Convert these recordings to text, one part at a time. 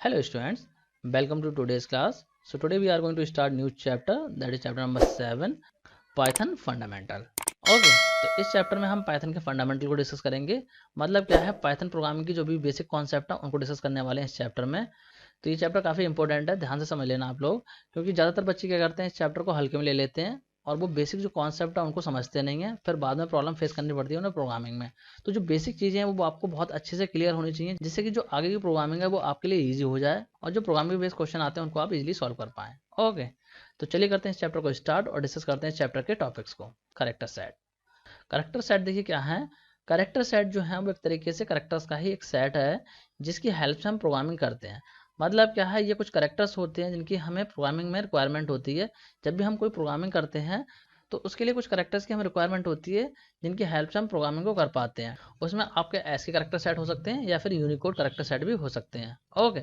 Hello students, welcome to today's class. So today we are going to start new chapter, that is chapter number 7, Python Fundamental. Okay, तो इस chapter में हम Python के fundamental को discuss करेंगे। मतलब क्या है, पाइथन प्रोग्रामिंग की जो भी बेसिक कॉन्सेप्ट है उनको डिस्कस करने वाले हैं इस चैप्टर में। तो ये चैप्टर काफ़ी इंपॉर्टेंट है, ध्यान से समझ लेना आप लोग, क्योंकि ज़्यादातर बच्चे क्या करते हैं, इस चैप्टर को हल्के में ले लेते हैं और वो बेसिक जो कॉन्सेप्ट है उनको समझते नहीं है, फिर बाद में प्रॉब्लम फेस करनी पड़ती है उन्हें प्रोग्रामिंग में। तो जो बेसिक चीज़ें हैं वो आपको बहुत अच्छे से क्लियर होनी चाहिए, जिससे कि जो आगे की प्रोग्रामिंग है वो आपके लिए ईजी हो जाए और जो प्रोग्रामिंग बेस्ड क्वेश्चन आते हैं उनको आप इजीली सॉल्व कर पाएँ। ओके, तो चलिए करते हैं इस चैप्टर को स्टार्ट और डिस्कस करते हैं इस चैप्टर के टॉपिक्स को। Character set. करेक्टर सेट देखिए क्या है। करेक्टर सेट जो है वो एक तरीके से करेक्टर्स का ही एक सेट है जिसकी हेल्प से हम प्रोग्रामिंग करते हैं। मतलब क्या है, ये कुछ करेक्टर्स होते हैं जिनकी हमें प्रोग्रामिंग में रिक्वायरमेंट होती है। जब भी हम कोई प्रोग्रामिंग करते हैं तो उसके लिए कुछ करेक्टर्स की हमें रिक्वायरमेंट होती है जिनकी हेल्प से हम प्रोग्रामिंग को कर पाते हैं। उसमें आपके ऐसे करेक्टर सेट हो सकते हैं या फिर यूनिकोड करेक्टर सेट भी हो सकते हैं। ओके,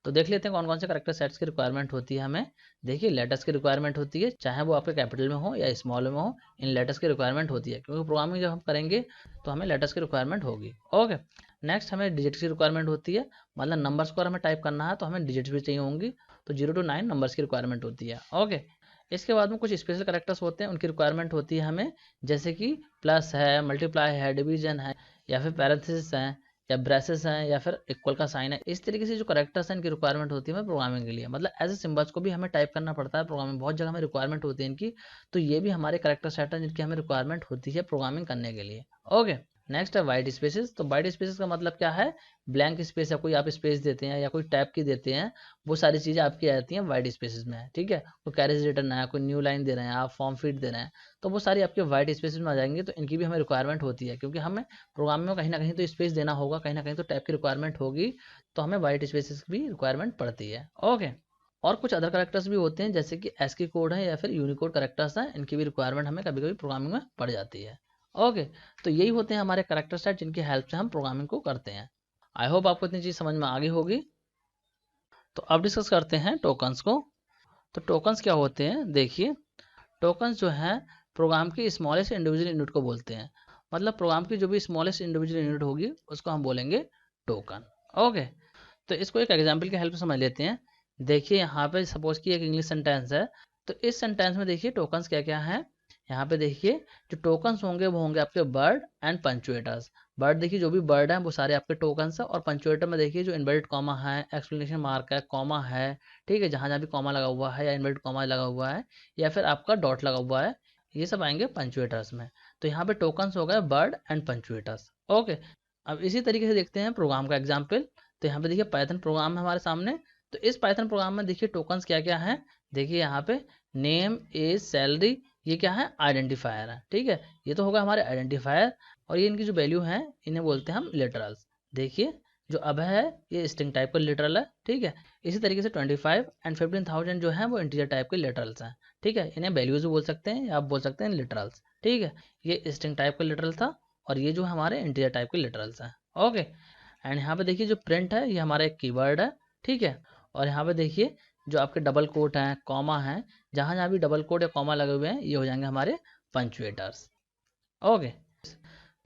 तो देख लेते हैं कौन कौन से करेक्टर सेट्स की रिक्वायरमेंट होती है हमें। देखिए, लेटर्स की रिक्वायरमेंट होती है, चाहे वो आपके कैपिटल में हो या स्मॉल में हो, इन लेटर्स की रिक्वायरमेंट होती है, क्योंकि प्रोग्रामिंग जब हम करेंगे तो हमें लेटर्स की रिक्वायरमेंट होगी। ओके, नेक्स्ट हमें डिजिट्स की रिक्वायरमेंट होती है। मतलब नंबर्स को अगर हमें टाइप करना है तो हमें डिजिट्स भी चाहिए होंगी, तो 0 to 9 नंबर्स की रिक्वायरमेंट होती है। ओके, इसके बाद में कुछ स्पेशल करेक्टर्स होते हैं, उनकी रिक्वायरमेंट होती है हमें, जैसे कि प्लस है, मल्टीप्लाई है, डिवीजन है, या फिर पैरेंथेसिस है, या ब्रेसेस हैं, या फिर इक्वल का साइन है। इस तरीके से जो करेक्टर्स हैं इनकी रिक्वायरमेंट होती है हमें प्रोग्रामिंग के लिए। मतलब ऐसे सिंबल्स को भी हमें टाइप करना पड़ता है प्रोग्रामिंग, बहुत जगह हमें रिक्वायरमेंट होती है इनकी। तो ये भी हमारे करेक्टर सेट हैं जिनकी हमें रिक्वायरमेंट होती है प्रोग्रामिंग करने के लिए। ओके, नेक्स्ट है वाइट स्पेसेस। तो वाइट स्पेसेस का मतलब क्या है, ब्लैंक स्पेस है, कोई आप स्पेस देते हैं या कोई टैब की देते हैं, वो सारी चीज़ें आपकी आती हैं वाइट स्पेसेस में। ठीक है, कोई कैरेज रिटर्न है, कोई न्यू लाइन दे रहे हैं आप, फॉर्म फीड दे रहे हैं, तो वो सारी आपके वाइट स्पेसेस में आ जाएंगे। तो इनकी भी हमें रिक्वायरमेंट होती है, क्योंकि हमें प्रोग्राम में कहीं ना कहीं तो स्पेस देना होगा, कहीं ना कहीं तो टैब की रिक्वायरमेंट होगी, तो हमें वाइट स्पेसेस की भी रिक्वायरमेंट पड़ती है। ओके, और कुछ अदर करेक्टर्स भी होते हैं, जैसे कि एस्की कोड है या फिर यूनिकोड करेक्टर्स हैं, इनकी भी रिक्वायरमेंट हमें कभी कभी प्रोग्रामिंग में पड़ जाती है। ओके, तो यही होते हैं हमारे करेक्टर सेट जिनकी हेल्प से हम प्रोग्रामिंग को करते हैं। आई होप आपको इतनी चीज़ समझ में आ गई होगी। तो अब डिस्कस करते हैं टोकन्स को। तो टोकन्स क्या होते हैं, देखिए, टोकन्स जो है प्रोग्राम की स्मॉलेस्ट इंडिविजुअल यूनिट को बोलते हैं। मतलब प्रोग्राम की जो भी स्मॉलेस्ट इंडिविजुअल यूनिट होगी उसको हम बोलेंगे टोकन। ओके, तो इसको एक एग्जांपल की हेल्प से समझ लेते हैं। देखिए यहाँ पे सपोज कि एक इंग्लिश सेंटेंस है, तो इस सेंटेंस में देखिए टोकन्स क्या क्या हैं। यहाँ पे देखिए जो टोकन्स होंगे वो होंगे आपके वर्ड एंड पंचुएटर्स। वर्ड देखिए जो भी वर्ड हैं वो सारे आपके टोकन्स हैं, और पंचुएटर में देखिए जो इन्वर्टेड कॉमा है, एक्सक्लेमेशन मार्क है, कॉमा है, ठीक है, जहाँ जहाँ भी कॉमा लगा हुआ है या इन्वर्टेड कॉमा लगा हुआ है या फिर आपका डॉट लगा हुआ है, ये सब आएंगे पंचुएटर्स में। तो यहाँ पे टोकन्स हो गए वर्ड एंड पंचुएटर्स। ओके, अब इसी तरीके से देखते हैं प्रोग्राम का एग्जाम्पल। तो यहाँ पे देखिए पाइथन प्रोग्राम है हमारे सामने। तो इस पाइथन प्रोग्राम में देखिए टोकन्स क्या क्या हैं। देखिए यहाँ पे नेम, एज, सैलरी, ये क्या है, आइडेंटिफायर है। ठीक है, ये तो होगा हमारे आइडेंटिफायर, और ये इनकी जो वैल्यू है इन्हें बोलते हैं हम लिटरल्स। देखिए जो अब है ये स्ट्रिंग टाइप का लिटरल है। ठीक है, इसी तरीके से 25 एंड 15,000 जो है वो इंटीजर टाइप के लिटरल्स हैं। ठीक है, इन्हें वैल्यूज भी बोल सकते हैं या आप बोल सकते हैं लिटरल्स। ठीक है, ये स्ट्रिंग टाइप का लिटरल था और ये जो हमारे इंटीजर टाइप के लिटरल्स हैं। ओके, एंड यहाँ पे देखिए जो प्रिंट है ये हमारा एक कीवर्ड है। ठीक है, और यहाँ पे देखिए जो आपके डबल कोट हैं, कॉमा हैं, जहाँ जहाँ भी डबल कोट या कॉमा लगे हुए हैं ये हो जाएंगे हमारे पंचुएटर्स। ओके,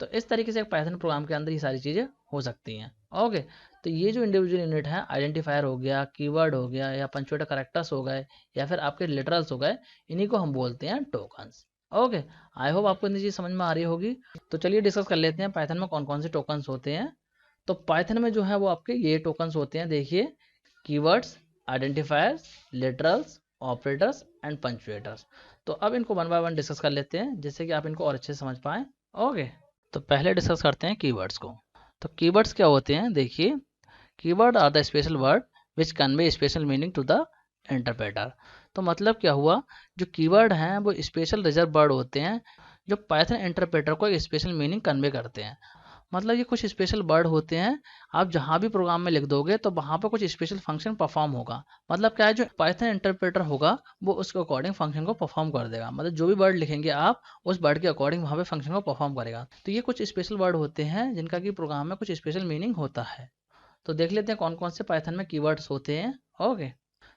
तो इस तरीके से एक पाइथन प्रोग्राम के अंदर ये सारी चीज़ें हो सकती हैं। ओके, तो ये जो इंडिविजुअल यूनिट है, आइडेंटिफायर हो गया, कीवर्ड हो गया, या पंचुएटर करेक्टर्स हो गए, या फिर आपके लिटरल्स हो गए, इन्हीं को हम बोलते हैं टोकन्स। ओके, आई होप आपको इतनी चीज़ समझ में आ रही होगी। तो चलिए डिस्कस कर लेते हैं पाइथन में कौन कौन से टोकन्स होते हैं। तो पाइथन में जो है वो आपके ये टोकन्स होते हैं, देखिए, keywords, identifiers, literals, operators and punctuators. तो अब इनको वन बाय वन डिस्कस कर लेते हैं, जिससे कि आप इनको और अच्छे से समझ पाएँ। ओके, तो पहले डिस्कस करते हैं कीवर्ड्स को। तो कीवर्ड्स क्या होते हैं, देखिए, keyword are the special word which convey special meaning to the interpreter. तो मतलब क्या हुआ, जो कीवर्ड हैं वो स्पेशल रिजर्व वर्ड होते हैं जो पाइथन इंटरप्रेटर को एक स्पेशल मीनिंग कन्वे करते हैं। मतलब ये कुछ स्पेशल वर्ड होते हैं, आप जहाँ भी प्रोग्राम में लिख दोगे तो वहाँ पर कुछ स्पेशल फंक्शन परफॉर्म होगा। मतलब क्या है, जो पाइथन इंटरप्रेटर होगा वो उसके अकॉर्डिंग फंक्शन को परफॉर्म कर देगा। मतलब जो भी वर्ड लिखेंगे आप उस वर्ड के अकॉर्डिंग वहाँ पे फंक्शन को परफॉर्म करेगा। तो ये कुछ स्पेशल वर्ड होते हैं जिनका कि प्रोग्राम में कुछ स्पेशल मीनिंग होता है। तो देख लेते हैं कौन कौन से पाइथन में कीवर्ड्स होते हैं। ओके,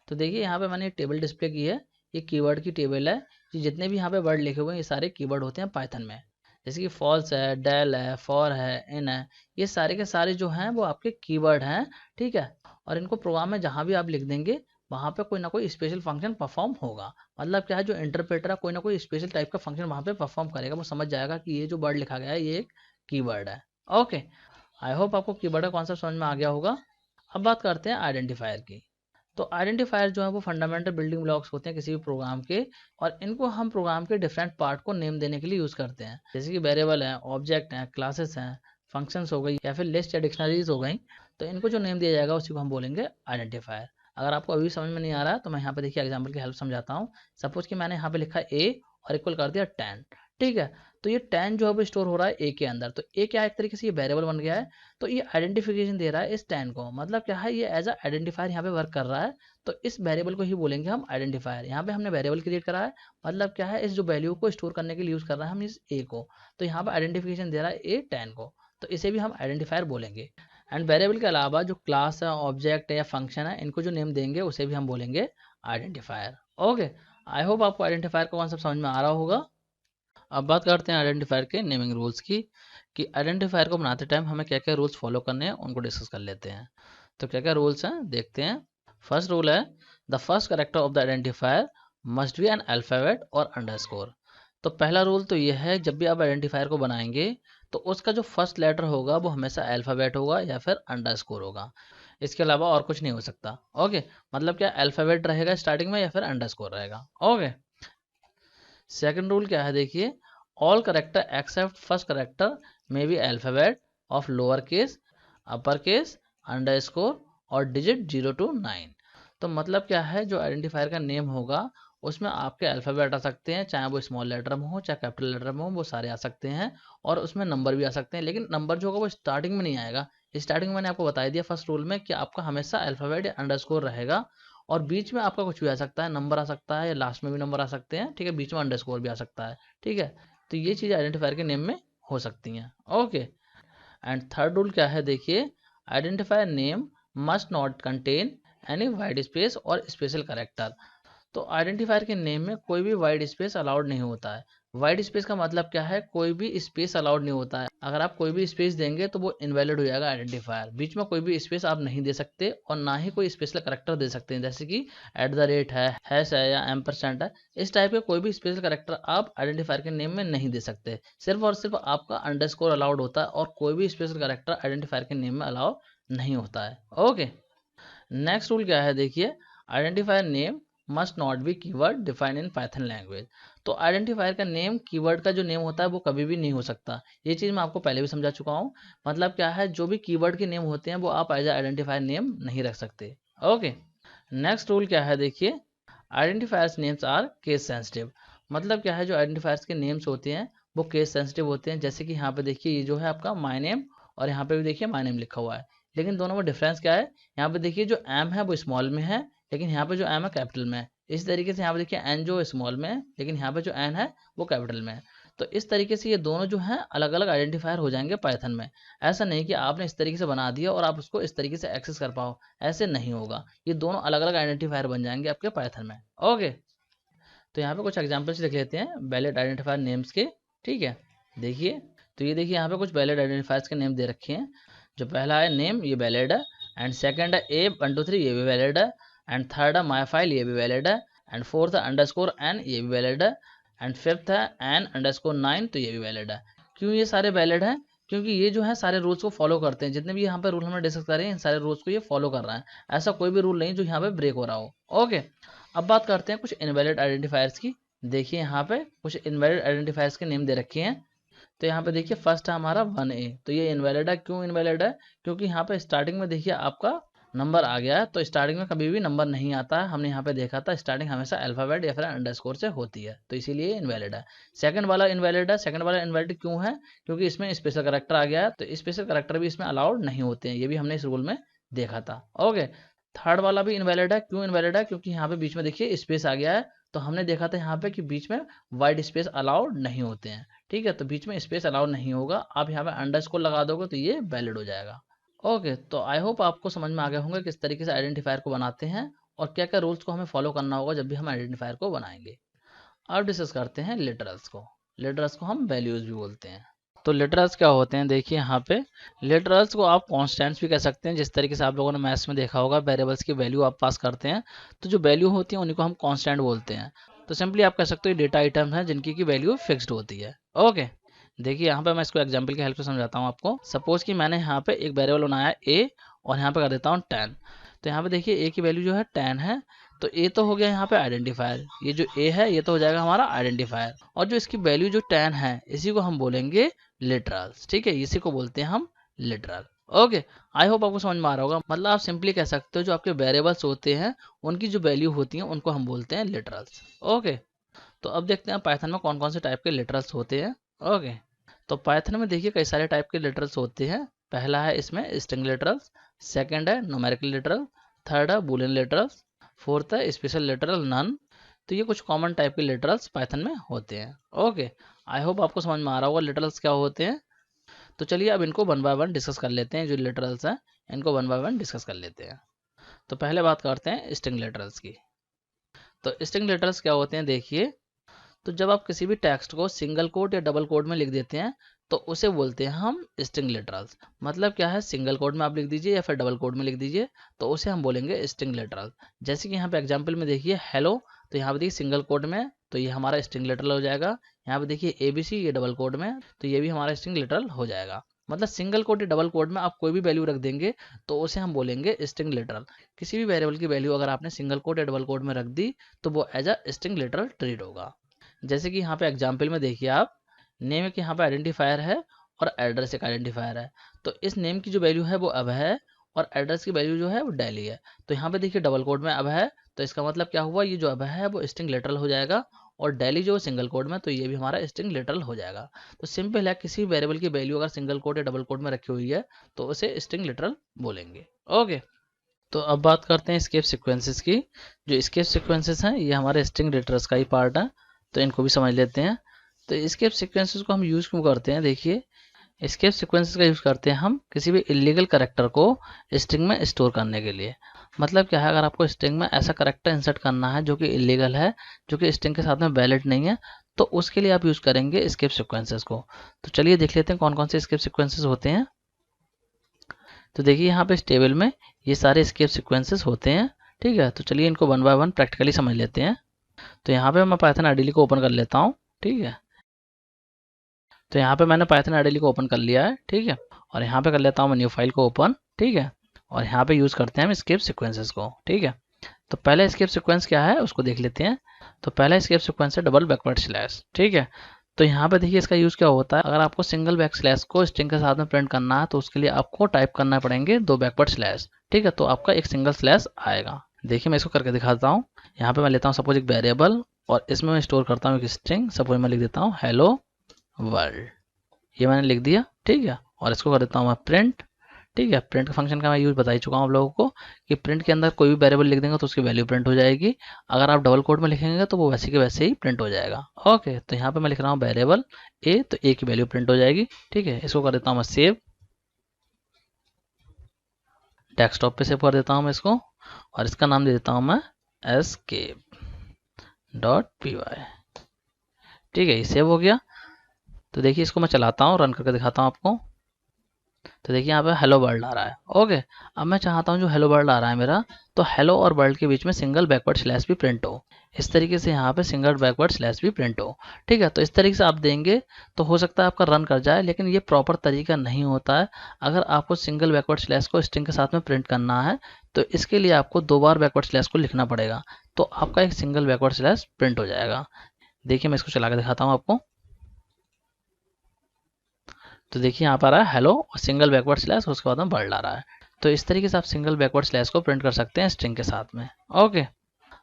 तो देखिए यहाँ पे मैंने टेबल डिस्प्ले की है, ये कीवर्ड की टेबल है। ये जितने भी यहाँ पे वर्ड लिखे हुए हैं ये सारे कीवर्ड होते हैं पाइथन में। जैसे कि फॉल्स है, डेल है, फॉर है, इन है, ये सारे के सारे जो हैं वो आपके कीवर्ड हैं। ठीक है, और इनको प्रोग्राम में जहाँ भी आप लिख देंगे वहाँ पे कोई ना कोई स्पेशल फंक्शन परफॉर्म होगा। मतलब क्या है, जो इंटरप्रेटर है कोई ना कोई स्पेशल टाइप का फंक्शन वहाँ पे परफॉर्म करेगा, वो समझ जाएगा कि ये जो वर्ड लिखा गया है ये एक कीवर्ड है। ओके, आई होप आपको कीवर्ड का कॉन्सेप्ट समझ में आ गया होगा। अब बात करते हैं आइडेंटिफायर की। तो आइडेंटिफायर जो है वो फंडामेंटल बिल्डिंग ब्लॉक्स होते हैं किसी भी प्रोग्राम के, और इनको हम प्रोग्राम के डिफरेंट पार्ट को नेम देने के लिए यूज़ करते हैं। जैसे कि वेरिएबल है, ऑब्जेक्ट हैं, क्लासेस हैं, फंक्शंस हो गई, या फिर लिस्ट या डिक्शनरीज हो गई, तो इनको जो नेम दिया जाएगा उसी को हम बोलेंगे आइडेंटिफायर। अगर आपको अभी समझ में नहीं आ रहा है तो मैं यहाँ पे देखिए एग्जाम्पल की हेल्प समझाता हूँ। सपोज कि मैंने यहाँ पे लिखा ए और इक्वल कर दिया 10, ठीक है। तो ये 10 जो है वो स्टोर हो रहा है ए के अंदर, तो ए क्या एक तरीके से ये वेरिएबल बन गया है, तो ये आइडेंटिफिकेशन दे रहा है इस 10 को। मतलब क्या है, ये एज अ आइडेंटिफायर यहाँ पे वर्क कर रहा है। तो इस वेरिएबल को ही बोलेंगे हम आइडेंटिफायर। यहाँ पे हमने वेरिएबल क्रिएट करा है, मतलब क्या है, इस जो वैल्यू को स्टोर करने के लिए यूज कर रहे हैं हम इस ए को, तो यहाँ पे आइडेंटिफिकेशन दे रहा है ए 10 को, तो इसे भी हम आइडेंटिफायर बोलेंगे। एंड वेरिएबल के अलावा जो क्लास है, ऑब्जेक्ट है या फंक्शन है, इनको जो नेम देंगे उसे भी हम बोलेंगे आइडेंटिफायर। ओके, आई होप आपको आइडेंटिफायर का कॉन्सेप्ट समझ में आ रहा होगा। अब बात करते हैं आइडेंटिफायर के नेमिंग रूल्स की, कि आइडेंटिफायर को बनाते टाइम हमें क्या क्या रूल्स फॉलो करने हैं उनको डिस्कस कर लेते हैं। तो क्या क्या रूल्स हैं देखते हैं। फर्स्ट रूल है, the first character of the identifier must be an alphabet और अंडरस्कोर। तो पहला रूल तो यह है, जब भी आप आइडेंटिफायर को बनाएंगे तो उसका जो फर्स्ट लेटर होगा वो हमेशा अल्फाबेट होगा या फिर अंडरस्कोर होगा, इसके अलावा और कुछ नहीं हो सकता। ओके, मतलब क्या, अल्फाबेट रहेगा स्टार्टिंग में या फिर अंडरस्कोर रहेगा। ओके, सेकंड रूल क्या है देखिए, all character accept first character may be alphabet of lower case, upper case, underscore और डिजिट 0 to 9। तो मतलब क्या है, जो आइडेंटिफायर का नेम होगा उसमें आपके अल्फाबेट आ सकते हैं, चाहे वो स्मॉल लेटर में हो चाहे कैपिटल लेटर में हो, वो सारे आ सकते हैं। और उसमें नंबर भी आ सकते हैं, लेकिन नंबर जो होगा वो स्टार्टिंग में नहीं आएगा। स्टार्टिंग में मैंने आपको बता दिया फर्स्ट रूल में कि आपका हमेशा अल्फाबेट या अंडरस्कोर रहेगा, और बीच में आपका कुछ भी आ सकता है, नंबर आ सकता है या लास्ट में भी नंबर आ सकते हैं, ठीक है, बीच में अंडरस्कोर भी आ सकता है, ठीक है। तो ये चीज़ आइडेंटिफायर के नेम में हो सकती हैं। ओके, एंड थर्ड रूल क्या है देखिए, identifier name must not contain any wide space और स्पेशल कैरेक्टर। तो आइडेंटिफायर के नेम में कोई भी वाइड स्पेस अलाउड नहीं होता है। वाइड स्पेस का मतलब क्या है, कोई भी स्पेस अलाउड नहीं होता है। अगर आप कोई भी स्पेस देंगे तो वो इनवैलिड हो जाएगा आइडेंटिफायर। बीच में कोई भी स्पेस आप नहीं दे सकते और ना ही कोई स्पेशल करेक्टर दे सकते हैं, जैसे कि @ है, हैश है या एम्परसेंट है। इस टाइप के कोई भी स्पेशल करेक्टर आप आइडेंटिफायर के नेम में नहीं दे सकते। सिर्फ और सिर्फ आपका अंडरस्कोर अलाउड होता है, और कोई भी स्पेशल करेक्टर आइडेंटिफायर के नेम में अलाउ नहीं होता है। ओके, नेक्स्ट रूल क्या है देखिए, identifier name must not be keyword defined in Python language. तो आइडेंटिफायर का नेम कीवर्ड का जो नेम होता है वो कभी भी नहीं हो सकता। ये चीज़ मैं आपको पहले भी समझा चुका हूँ। मतलब क्या है, जो भी कीवर्ड के नेम होते हैं वो आप एज आइडेंटिफायर नेम नहीं रख सकते। ओके, नेक्स्ट रूल क्या है देखिए, identifiers names are case sensitive. मतलब क्या है, जो आइडेंटिफायर्स के नेम्स होते हैं वो केस सेंसिटिव होते हैं। जैसे कि यहाँ पे देखिए, ये जो है आपका माई नेम, और यहाँ पे भी देखिए माई नेम लिखा हुआ है, लेकिन दोनों में डिफरेंस क्या है, यहाँ पे देखिए जो एम है वो स्मॉल में है, लेकिन यहाँ पे जो एम है कैपिटल में है। इस तरीके से यहाँ पे देखिए एन जो स्मॉल में है, लेकिन यहाँ पे जो एन है वो कैपिटल में है। तो इस तरीके से ये दोनों जो हैं अलग अलग आइडेंटिफायर हो जाएंगे पाइथन में। ऐसा नहीं कि आपने इस तरीके से बना दिया और आप उसको इस तरीके से एक्सेस कर पाओ, ऐसे नहीं होगा। ये दोनों अलग अलग आइडेंटिफायर बन जाएंगे आपके पाइथन में। ओके, तो यहाँ पे कुछ एग्जाम्पल्स लिख लेते हैं वैलिड आइडेंटिफायर नेम्स के, ठीक है। देखिए, तो ये देखिए यहाँ पे कुछ वैलिड आइडेंटिफायर्स के नेम दे रखे हैं। जो पहला है नेम, ये वैलिड है। एंड सेकंड है A123, ये भी वैलिड है। एंड थर्ड है माई फाइल, ये भी वैलिड है। एंड फोर्थ है अंडरस्कोर एन, ये भी वैलिड है। एंड फिफ्थ है n_9, तो ये भी वैलिड है। क्यों ये सारे वैलिड हैं, क्योंकि ये जो है सारे रूल्स को फॉलो करते हैं। जितने भी यहाँ पे रूल हमने डिस्कस करे हैं, इन सारे रूल्स को ये फॉलो कर रहा है। ऐसा कोई भी रूल नहीं जो यहाँ पे ब्रेक हो रहा हो। ओके, अब बात करते हैं कुछ इनवैलिड आइडेंटिफायर्स की। देखिए यहाँ पे कुछ इनवैलिड आइडेंटिफायर्स के नेम दे रखे हैं। तो यहाँ पे देखिए फर्स्ट है हमारा 1A, तो ये इनवैलिड है। क्यों इनवैलिड है, क्योंकि यहाँ पे स्टार्टिंग में देखिए आपका नंबर आ गया है, तो स्टार्टिंग में कभी भी नंबर नहीं आता है। हमने यहाँ पे देखा था स्टार्टिंग हमेशा अल्फाबेट या फिर अंडरस्कोर से होती है, तो इसीलिए इनवैलिड है। सेकंड वाला इनवैलिड है। सेकंड वाला इनवैलिड क्यों है, क्योंकि इसमें स्पेशल करेक्टर आ गया है, तो स्पेशल करेक्टर भी इसमें अलाउड नहीं होते हैं, ये भी हमने इस रूल में देखा था। ओके, थर्ड वाला भी इनवैलिड है। क्यों इनवैलिड है, क्योंकि यहाँ पे बीच में देखिए स्पेस आ गया है, तो हमने देखा था यहाँ पे कि बीच में वाइड स्पेस अलाउड नहीं होते हैं, ठीक है। तो बीच में स्पेस अलाउड नहीं होगा, आप यहाँ पे अंडरस्कोर लगा दोगे तो ये वैलिड हो जाएगा। ओके, तो आई होप आपको समझ में आ गया होंगे किस तरीके से आइडेंटिफायर को बनाते हैं और क्या क्या रूल्स को हमें फॉलो करना होगा जब भी हम आइडेंटिफायर को बनाएंगे। अब डिस्कस करते हैं लिटरल्स को। लिटरल्स को हम वैल्यूज भी बोलते हैं। तो लिटरल्स क्या होते हैं, देखिए यहाँ पे लिटरल्स को आप कॉन्स्टेंट्स भी कह सकते हैं। जिस तरीके से आप लोगों ने मैथ्स में देखा होगा, वेरिएबल्स की वैल्यू आप पास करते हैं तो जो वैल्यू होती है उन्हीं को हम कॉन्स्टेंट बोलते हैं। तो सिंपली आप कह सकते हो डेटा आइटम्स हैं जिनकी की वैल्यू फिक्स्ड होती है। ओके, देखिए यहाँ पे मैं इसको एग्जाम्पल की हेल्प से समझाता हूँ आपको। सपोज कि मैंने यहाँ पे एक वेरिएबल बनाया है ए और यहाँ पे कर देता हूँ 10। तो यहाँ पे देखिए ए की वैल्यू जो है 10 है, तो ए तो हो गया यहाँ पे आइडेंटिफायर। ये जो ए है ये तो हो जाएगा हमारा आइडेंटिफायर, और जो इसकी वैल्यू जो 10 है इसी को हम बोलेंगे लिटरल्स। ठीक है, इसी को बोलते हैं हम लिटरल। ओके, आई होप आपको समझ में आ रहा होगा। मतलब आप सिंपली कह सकते हो जो आपके वेरिएबल्स होते हैं उनकी जो वैल्यू होती है उनको हम बोलते हैं लिटरल्स। ओके, तो अब देखते हैं पाइथन में कौन कौन से टाइप के लिटरल्स होते हैं। ओके, तो पाइथन में देखिए कई सारे टाइप के लिटरल्स होते हैं। पहला है इसमें स्ट्रिंग लिटरल्स, सेकंड है न्यूमेरिकल लिटरल, थर्ड है बूलियन लिटरल्स, फोर्थ है स्पेशल लिटरल नन। तो ये कुछ कॉमन टाइप के लिटरल्स पाइथन में होते हैं। ओके, आई होप आपको समझ में आ रहा होगा लिटरल्स क्या होते हैं। तो चलिए अब इनको वन बाय वन डिस्कस कर लेते हैं। जो लिटरल्स हैं इनको वन बाय वन डिस्कस कर लेते हैं। तो पहले बात करते हैं स्ट्रिंग लिटरल्स की। तो स्ट्रिंग लिटरल्स क्या होते हैं, देखिए तो जब आप किसी भी टेक्स्ट को सिंगल कोट या डबल कोट में लिख देते हैं तो उसे बोलते हैं हम स्ट्रिंग लिटरल्स। मतलब क्या है, सिंगल कोट में आप लिख दीजिए या फिर डबल कोट में लिख दीजिए तो उसे हम बोलेंगे स्ट्रिंग लिटरल। जैसे कि यहाँ पे एग्जांपल में देखिए हेलो, तो यहाँ पे देखिए सिंगल कोट में तो ये हमारा स्ट्रिंग लिटरल हो जाएगा। यहाँ पे देखिए ABC, ये डबल कोट में तो ये भी हमारा स्ट्रिंग लिटरल हो जाएगा। मतलब सिंगल कोट या डबल कोट में आप कोई भी वैल्यू रख देंगे तो उसे हम बोलेंगे स्ट्रिंग लिटरल। किसी भी वेरिएबल की वैल्यू अगर आपने सिंगल कोट या डबल कोट में रख दी तो वो as a string literal treat होगा। जैसे कि यहाँ पे एग्जाम्पल में देखिए आप, नेम के यहाँ पे आइडेंटिफायर है और एड्रेस एक आइडेंटिफायर है। तो इस नेम की जो वैल्यू है वो अब है और एड्रेस की वैल्यू जो है वो डेली है। तो यहाँ पे देखिए डबल कोड में अब है, तो इसका मतलब क्या हुआ, ये जो अब है वो स्ट्रिंग लिटरल हो जाएगा, और डेली जो सिंगल कोड में तो ये भी हमारा स्ट्रिंग लिटरल हो जाएगा। तो सिंपल है, किसी वेरिएबल की वैल्यू अगर सिंगल कोड या डबल कोड में रखी हुई है तो उसे स्ट्रिंग लिटरल बोलेंगे। ओके, तो अब बात करते हैं स्केप सीक्वेंसेस की। जो स्केप सीक्वेंसेस हैं ये हमारे स्ट्रिंग लिटरल्स का ही पार्ट है, तो इनको भी समझ लेते हैं। तो स्केप सीक्वेंसेस को हम यूज़ क्यों करते हैं, देखिए स्केप सीक्वेंसेस का यूज़ करते हैं हम किसी भी इलीगल करैक्टर को स्ट्रिंग में स्टोर करने के लिए। मतलब क्या है, अगर आपको स्ट्रिंग में ऐसा करैक्टर इंसर्ट करना है जो कि इलीगल है, जो कि स्ट्रिंग के साथ में वैलिड नहीं है, तो उसके लिए आप यूज़ करेंगे स्केप सीक्वेंसेस को। तो चलिए देख लेते हैं कौन कौन से स्केप सीक्वेंसेस होते हैं। तो देखिए यहाँ पे इस टेबल में ये सारे स्केप सीक्वेंसेस होते हैं। ठीक है, तो चलिए इनको वन बाय वन प्रैक्टिकली समझ लेते हैं। तो यहाँ पे मैं पाइथन आईडीली को ओपन कर लेता हूँ। ठीक है, तो यहाँ पे मैंने पाइथन आईडीली को ओपन कर लिया है। ठीक है, और यहाँ पे कर लेता हूँ मैं न्यू फाइल को ओपन। ठीक है, और यहाँ पे यूज़ करते हैं हम स्केप सीक्वेंसेस को। ठीक है, तो पहले स्केप सीक्वेंस क्या है उसको देख लेते हैं। तो पहला स्केप सीक्वेंस है डबल बैकवर्ड स्लैश। ठीक है, तो यहाँ पे देखिए इसका यूज़ क्या होता है, अगर आपको सिंगल बैक स्लैश को स्ट्रिंग के साथ में प्रिंट करना है तो उसके लिए आपको टाइप करना पड़ेंगे 2 बैकवर्ड स्लैश। ठीक है, तो आपका एक सिंगल स्लैश आएगा। देखिए मैं इसको करके दिखाता हूँ। यहाँ पे मैं लेता हूँ सपोज एक वेरिएबल और इसमें मैं स्टोर करता हूँ एक स्ट्रिंग। सपोज मैं लिख देता हूँ हेलो वर्ल्ड, ये मैंने लिख दिया। ठीक है, और इसको कर देता हूँ मैं प्रिंट। ठीक है, प्रिंट फंक्शन का मैं यूज बता ही चुका हूँ आप लोगों को कि प्रिंट के अंदर कोई भी वेरिएबल लिख देंगे तो उसकी वैल्यू प्रिंट हो जाएगी। अगर आप डबल कोट में लिखेंगे तो वो वैसे के वैसे ही प्रिंट हो जाएगा। ओके, तो यहाँ पे मैं लिख रहा हूँ वेरिएबल ए, तो ए की वैल्यू प्रिंट हो जाएगी। ठीक है, इसको कर देता हूँ मैं सेव, डेस्कटॉप पे सेव कर देता हूँ मैं इसको, और इसका नाम दे देता हूँ मैं escape.py। ठीक है, ये सेव हो गया। तो देखिए इसको मैं चलाता हूँ, रन करके दिखाता हूँ आपको। तो देखिए यहाँ पे हेलो वर्ल्ड आ रहा है। ओके, अब मैं चाहता हूँ जो हेलो वर्ल्ड आ रहा है मेरा, तो हेलो और वर्ल्ड के बीच में सिंगल बैकवर्ड स्लैश भी प्रिंट हो। इस तरीके से यहाँ पे सिंगल बैकवर्ड स्लैश भी प्रिंट हो। ठीक है, तो इस तरीके से आप देंगे तो हो सकता है आपका रन कर जाए, लेकिन ये प्रॉपर तरीका नहीं होता है। अगर आपको सिंगल बैकवर्ड स्लैश को स्ट्रिंग के साथ में प्रिंट करना है तो इसके लिए आपको 2 बार बैकवर्ड स्लैश को लिखना पड़ेगा, तो आपका एक सिंगल बैकवर्ड स्लैश प्रिंट हो जाएगा। देखिए मैं इसको चला के दिखाता हूँ आपको। तो देखिए यहाँ पर आ रहा है हेलो और सिंगल बैकवर्ड स्लैश, उसके बाद में वर्ल्ड आ रहा है। तो इस तरीके से आप सिंगल बैकवर्ड स्लैश को प्रिंट कर सकते हैं स्ट्रिंग के साथ में। ओके,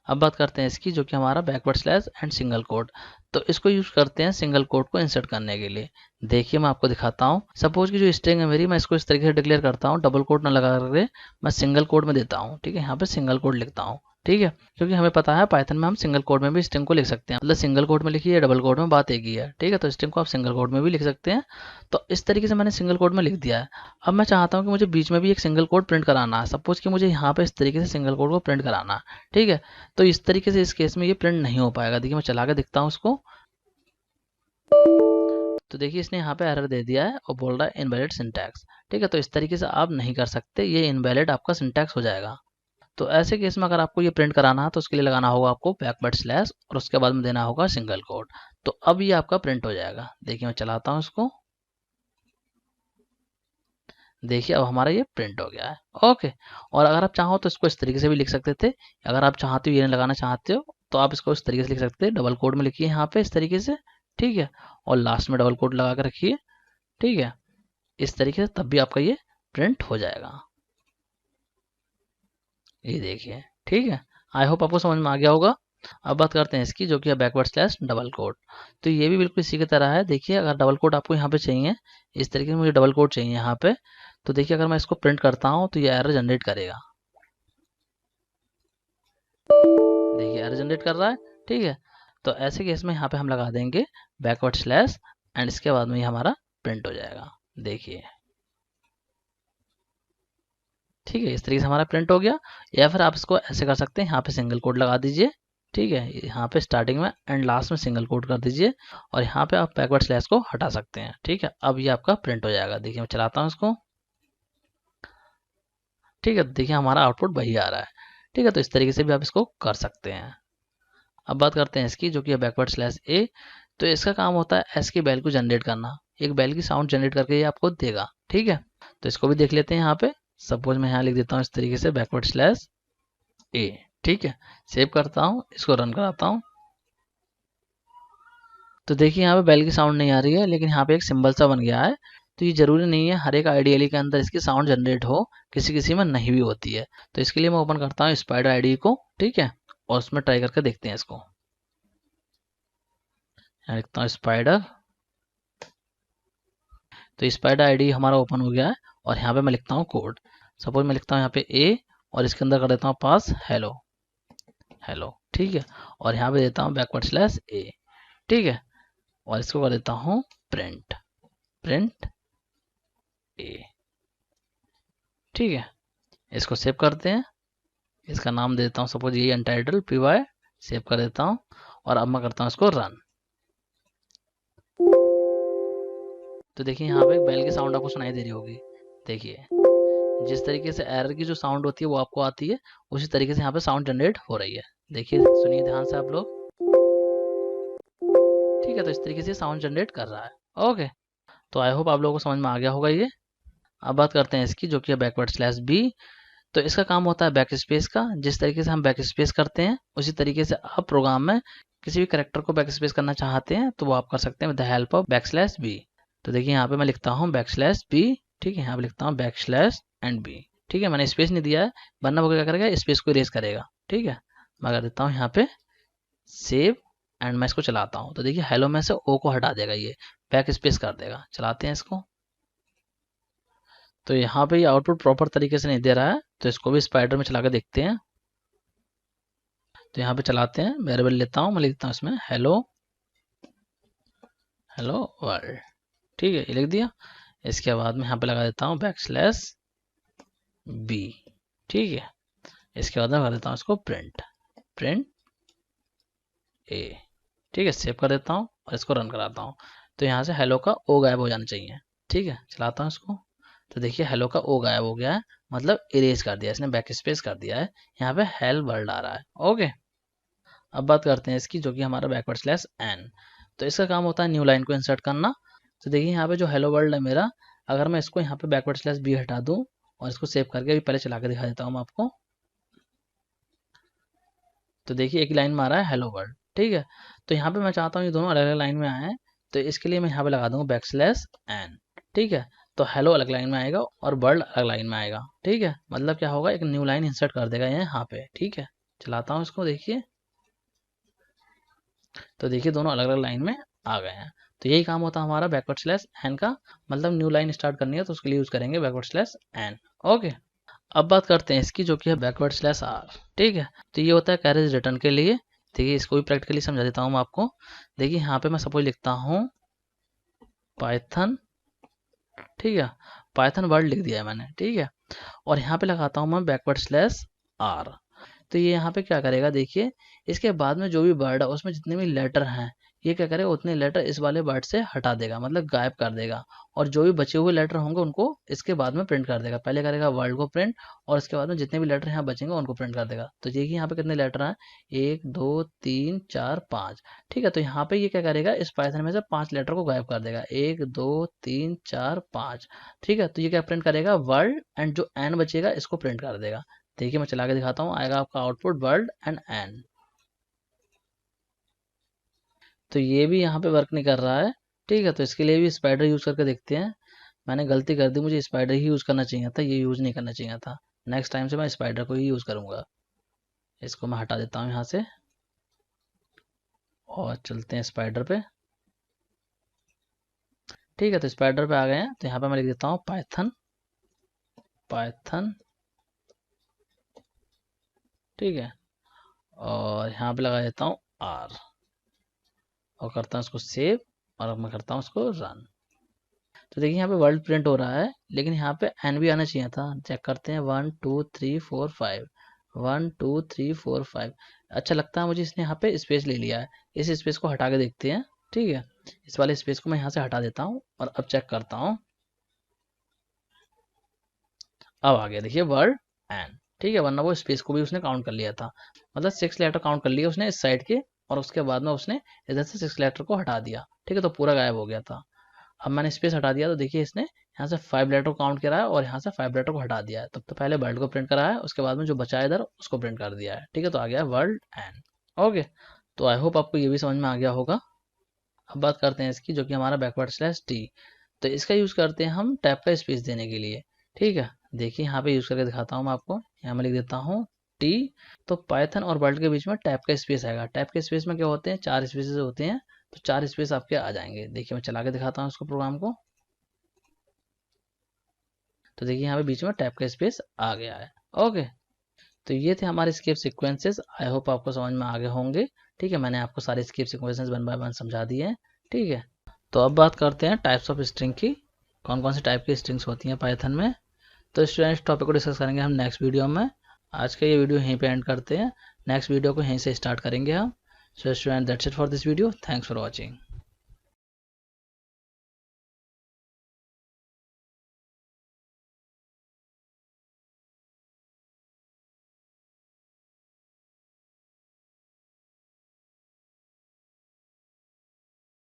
अब बात करते हैं इसकी, जो कि हमारा backward slash and single code. तो इसको यूज करते हैं सिंगल कोड को इंसर्ट करने के लिए। देखिए मैं आपको दिखाता हूँ। सपोज की जो स्ट्रिंग है मेरी, मैं इसको इस तरीके से डिक्लेयर करता हूँ, डबल कोड ना लगा करके मैं सिंगल कोड में देता हूँ। ठीक है, यहाँ पे सिंगल कोड लिखता हूँ। ठीक है, क्योंकि हमें पता है पाइथन में हम सिंगल कोड में भी स्ट्रिंग को लिख सकते हैं। मतलब सिंगल कोड में लिखिए या डबल कोड में, बात एक ही है। ठीक है, तो स्ट्रिंग को आप सिंगल कोड में भी लिख सकते हैं। तो इस तरीके से मैंने सिंगल कोड में लिख दिया है। अब मैं चाहता हूँ कि मुझे बीच में भी एक सिंगल कोड प्रिंट कराना है। सपोज कि मुझे यहाँ पे इस तरीके से सिंगल कोड को प्रिंट कराना है। ठीक है, तो इस तरीके से इस केस में ये प्रिंट नहीं हो पाएगा। देखिए मैं चला के दिखता हूँ उसको। तो देखिए इसने यहाँ पे एरर दे दिया है और बोल रहा है इनवैलिड सिंटैक्स। ठीक है, तो इस तरीके से आप नहीं कर सकते, ये इनवैलिड आपका सिंटैक्स हो जाएगा। तो ऐसे केस में अगर आपको ये प्रिंट कराना है तो उसके लिए लगाना होगा आपको बैकवर्ड स्लैश और उसके बाद में देना होगा सिंगल कोट। तो अब ये आपका प्रिंट हो जाएगा। देखिए मैं चलाता हूँ इसको, देखिए अब हमारा ये प्रिंट हो गया है। ओके, और अगर आप चाहो तो इसको इस तरीके से भी लिख सकते थे। अगर आप चाहते हो ये लगाना चाहते हो तो आप इसको इस तरीके से लिख सकते हैं, डबल कोट में लिखिए यहाँ पे इस तरीके से। ठीक है, और लास्ट में डबल कोट लगा कर रखिए। ठीक है, इस तरीके से तब भी आपका ये प्रिंट हो जाएगा। ये देखिए, ठीक है, आई होप आपको समझ में आ गया होगा। अब बात करते हैं इसकी, जो कि है बैकवर्ड स्लैश डबल कोट। तो ये भी बिल्कुल इसी की तरह है। देखिए अगर डबल कोट आपको यहाँ पे चाहिए, इस तरीके से मुझे डबल कोट चाहिए यहाँ पे, तो देखिए अगर मैं इसको प्रिंट करता हूँ तो ये एरर जनरेट करेगा। देखिए एरर जनरेट कर रहा है। ठीक है, तो ऐसे केस में यहाँ पे हम लगा देंगे बैकवर्ड स्लैश एंड इसके बाद में ये हमारा प्रिंट हो जाएगा। देखिए ठीक है, इस तरीके से हमारा प्रिंट हो गया। या फिर आप इसको ऐसे कर सकते हैं, यहाँ पे सिंगल कोट लगा दीजिए। ठीक है, यहाँ पे स्टार्टिंग में एंड लास्ट में सिंगल कोट कर दीजिए और यहाँ पे आप बैकवर्ड स्लैश को हटा सकते हैं। ठीक है, अब ये आपका प्रिंट हो जाएगा। देखिए मैं चलाता हूँ इसको। ठीक है, देखिए हमारा आउटपुट वही आ रहा है। ठीक है, तो इस तरीके से भी आप इसको कर सकते हैं। अब बात करते हैं इसकी, जो कि है बैकवर्ड स्लैश ए। तो इसका काम होता है एस की वैल्यू को जनरेट करना, एक वैल्यू की साउंड जनरेट करके ये आपको देगा। ठीक है, तो इसको भी देख लेते हैं यहाँ पे। सपोज मैं यहाँ लिख देता हूँ इस तरीके से बैकवर्ड स्लैश ए। ठीक है, सेव करता हूँ, इसको रन कराता हूँ। तो देखिए यहाँ पे बेल की साउंड नहीं आ रही है, लेकिन यहाँ पे एक सिंबल सा बन गया है। तो ये जरूरी नहीं है हर एक आईडीएलई के अंदर इसकी साउंड जनरेट हो, किसी किसी में नहीं भी होती है। तो इसके लिए मैं ओपन करता हूँ स्पाइडर आईडी को। ठीक है, और उसमें ट्राई करके देखते हैं इसको। यहाँ लिखता हूँ स्पाइडर। तो स्पाइडर आईडी हमारा ओपन हो गया है और यहाँ पे मैं लिखता हूँ कोड। सपोज मैं लिखता हूँ यहाँ पे ए और इसके अंदर कर देता हूँ पास हेलो हेलो। ठीक है, और यहाँ पे देता हूँ बैकवर्ड स्लैश ए। ठीक है, और इसको कर देता हूँ प्रिंट प्रिंट ए। ठीक है, इसको सेव करते हैं। इसका नाम देता हूँ सपोज ये अनटाइटल py। सेव कर देता हूँ और अब मैं करता हूँ इसको रन। तो देखिए यहाँ पे एक बेल की साउंड आपको सुनाई दे रही होगी। देखिए जिस तरीके से एरर की जो साउंड होती है वो आपको आती है, उसी तरीके से यहाँ पे साउंड जनरेट हो रही है। देखिए सुनिए ध्यान से आप लोग। ठीक है, तो इस तरीके से साउंड जनरेट कर रहा है। ओके, तो आई होप आप लोगों को समझ में आ गया होगा ये। अब बात करते हैं इसकी, जो कि है बैकवर्ड स्लैश बी। तो इसका काम होता है बैक स्पेस का। जिस तरीके से हम बैक स्पेस करते हैं उसी तरीके से आप प्रोग्राम में किसी भी करेक्टर को बैक स्पेस करना चाहते हैं तो वो आप कर सकते हैं with the help of backslash b. तो देखिए यहाँ पे मैं लिखता हूँ बैक स्लैश बी। ठीक है, यहाँ पे लिखता हूँ बैक स्लैश एंड बी। ठीक है, मैंने स्पेस नहीं दिया है, वरना वो क्या करेगा स्पेस को इरेज करेगा। ठीक है, मैं कर देता हूँ यहाँ पे सेव एंड मैं इसको चलाता हूँ। तो देखिए हेलो में से ओ को हटा देगा, ये बैक स्पेस कर देगा। चलाते हैं इसको। तो यहाँ पे ये आउटपुट प्रॉपर तरीके से नहीं दे रहा है, तो इसको भी स्पाइडर में चला के देखते हैं। तो यहाँ पे चलाते हैं, वेरिएबल लेता हूँ, मैं लिखता हूँ इसमें हेलो हेलो वर्ल्ड। ठीक है, ये लिख दिया। इसके बाद में यहाँ पे लगा देता हूँ बैक स्लैश बी। ठीक है, इसके बाद में लगा देता हूँ इसको प्रिंट प्रिंट ए। ठीक है, सेव कर देता हूँ और इसको रन कराता हूँ। तो यहाँ से हेलो का ओ गायब हो जाना चाहिए। ठीक है, चलाता हूँ इसको। तो देखिए हेलो का ओ गायब हो गया है, मतलब इरेज कर दिया इसने, बैक स्पेस कर दिया है। यहाँ पे हेल वर्ल्ड आ रहा है। ओके, अब बात करते हैं इसकी, जो कि हमारा बैकवर्ड स्लैश एन। तो इसका काम होता है न्यू लाइन को इंसर्ट करना। तो देखिए यहाँ पे जो हेलो वर्ल्ड है मेरा, अगर मैं इसको यहाँ पे बैकवर्ड स्लैश बी हटा दूँ और इसको सेव करके अभी पहले चला के दिखा देता हूँ मैं आपको। तो देखिए एक लाइन में आ रहा है हेलो वर्ल्ड। ठीक है, तो यहाँ पे मैं चाहता हूँ ये दोनों अलग अलग लाइन में आए हैं, तो इसके लिए मैं यहाँ पे लगा दूंगा बैक स्लैश एन। ठीक है, तो हेलो अलग लाइन में आएगा और वर्ल्ड अलग लाइन में आएगा। ठीक है, मतलब क्या होगा, एक न्यू लाइन इंसर्ट कर देगा यहाँ पे। ठीक है, चलाता हूँ इसको। देखिए तो देखिए दोनों अलग अलग लाइन में आ गए हैं। तो यही काम होता है हमारा बैकवर्ड स्लैश एन का, मतलब न्यू लाइन स्टार्ट करनी है तो उसके लिए यूज करेंगे बैकवर्ड स्लैश एन। ओके, अब बात करते हैं इसकी, जो कि है बैकवर्ड स्लैश आर। ठीक है, तो ये होता है कैरेज रिटर्न के लिए। देखिए इसको भी प्रैक्टिकली समझा देता हूँ मैं आपको। देखिए यहाँ पे मैं सपोज लिखता हूँ पाइथन। ठीक है, पाइथन वर्ड लिख दिया है मैंने। ठीक है, और यहाँ पे लगाता हूँ मैं बैकवर्ड स्लैश आर। तो ये यहाँ पे क्या करेगा, देखिए इसके बाद में जो भी वर्ड है उसमें जितने भी लेटर हैं ये क्या करेगा, उतने लेटर इस वाले वर्ड से हटा देगा, मतलब गायब कर देगा, और जो भी बचे हुए लेटर होंगे उनको इसके बाद में प्रिंट कर देगा। पहले करेगा वर्ड को प्रिंट, और इसके बाद में जितने भी लेटर यहाँ बचेंगे उनको प्रिंट कर देगा। तो देखिए यहाँ पे कितने लेटर हैं, 1 2 3 4 5। ठीक है, तो यहाँ पे ये क्या करेगा, इस पाइथन में से 5 लेटर को गायब कर देगा, 1 2 3 4 5। ठीक है, तो ये क्या प्रिंट करेगा, वर्ड, एंड जो एन बचेगा इसको प्रिंट कर देगा। देखिए मैं चला के दिखाता हूँ, आएगा आपका आउटपुट वर्ड एंड एन। तो ये भी यहाँ पे वर्क नहीं कर रहा है। ठीक है, तो इसके लिए भी स्पाइडर यूज करके देखते हैं। मैंने गलती कर दी, मुझे स्पाइडर ही यूज करना चाहिए था, ये यूज नहीं करना चाहिए था। नेक्स्ट टाइम से मैं स्पाइडर को ही यूज करूंगा। इसको मैं हटा देता हूँ यहाँ से, और चलते हैं स्पाइडर पे। ठीक है, तो स्पाइडर पे आ गए हैं, तो यहाँ पे मैं लिख देता हूँ पाइथन, पाइथन। ठीक है, और यहाँ पे लगा देता हूँ आर, और करता हूँ इसको सेव, और अब मैं करता हूँ इसको रन। तो देखिए यहाँ पे वर्ड प्रिंट हो रहा है, लेकिन यहाँ पे एन भी आना चाहिए था। चेक करते हैं, 1 2 3 4 5, 1 2 3 4 5। अच्छा लगता है मुझे, इसने यहाँ पे स्पेस ले लिया है। इस स्पेस को हटा के देखते हैं। ठीक है, इस वाले स्पेस को मैं यहाँ से हटा देता हूँ, और अब चेक करता हूँ। अब आ गया देखिए वर्ड एन। ठीक है, वरना वो स्पेस को भी उसने काउंट कर लिया था, मतलब 6 लेटर काउंट कर लिया उसने इस साइड के, और उसके बाद में उसने इधर से 6 लेटर को हटा दिया। ठीक है, तो पूरा गायब हो गया था। अब मैंने स्पेस हटा दिया, तो देखिए इसने यहाँ से 5 लेटर को काउंट करा है, और यहाँ से 5 लेटर को हटा दिया है। तब तो पहले वर्ल्ड को प्रिंट करा है, उसके बाद में जो बचा है इधर उसको प्रिंट कर दिया है। ठीक है, तो आ गया वर्ल्ड एन। ओके, तो आई होप आपको ये भी समझ में आ गया होगा। अब बात करते हैं इसकी, जो कि हमारा बैकवर्ड स्लैश टी। तो इसका यूज करते हैं हम टैब का स्पेस देने के लिए। ठीक है, देखिए यहाँ पे यूज करके दिखाता हूँ मैं आपको। यहाँ मैं लिख देता हूँ टी। तो पाइथन और वर्ल्ड के बीच में टैब का स्पेस आएगा। टैब के स्पेस में क्या होते हैं, 4 स्पेसेस होते हैं, तो 4 स्पेस आपके आ जाएंगे। देखिए मैं चला के दिखाता हूँ इसको, प्रोग्राम को। तो देखिए यहाँ पे बीच में टैब का स्पेस आ गया है। ओके, तो ये थे हमारे स्किप सीक्वेंसेस। आई होप आपको समझ में आ गए होंगे। ठीक है, मैंने आपको सारे स्किप सीक्वेंसेस 1 बाय 1 समझा दिए हैं। ठीक है, तो अब बात करते हैं टाइप्स ऑफ स्ट्रिंग की। कौन कौन सी टाइप की स्ट्रिंग्स होती हैं पाइथन में। तो स्टूडेंट्स, टॉपिक को डिस्कस करेंगे हम नेक्स्ट वीडियो में। आज का ये वीडियो यहीं पे एंड करते हैं, नेक्स्ट वीडियो को यहीं से स्टार्ट करेंगे हम। So student, that's it for this video. Thanks for watching.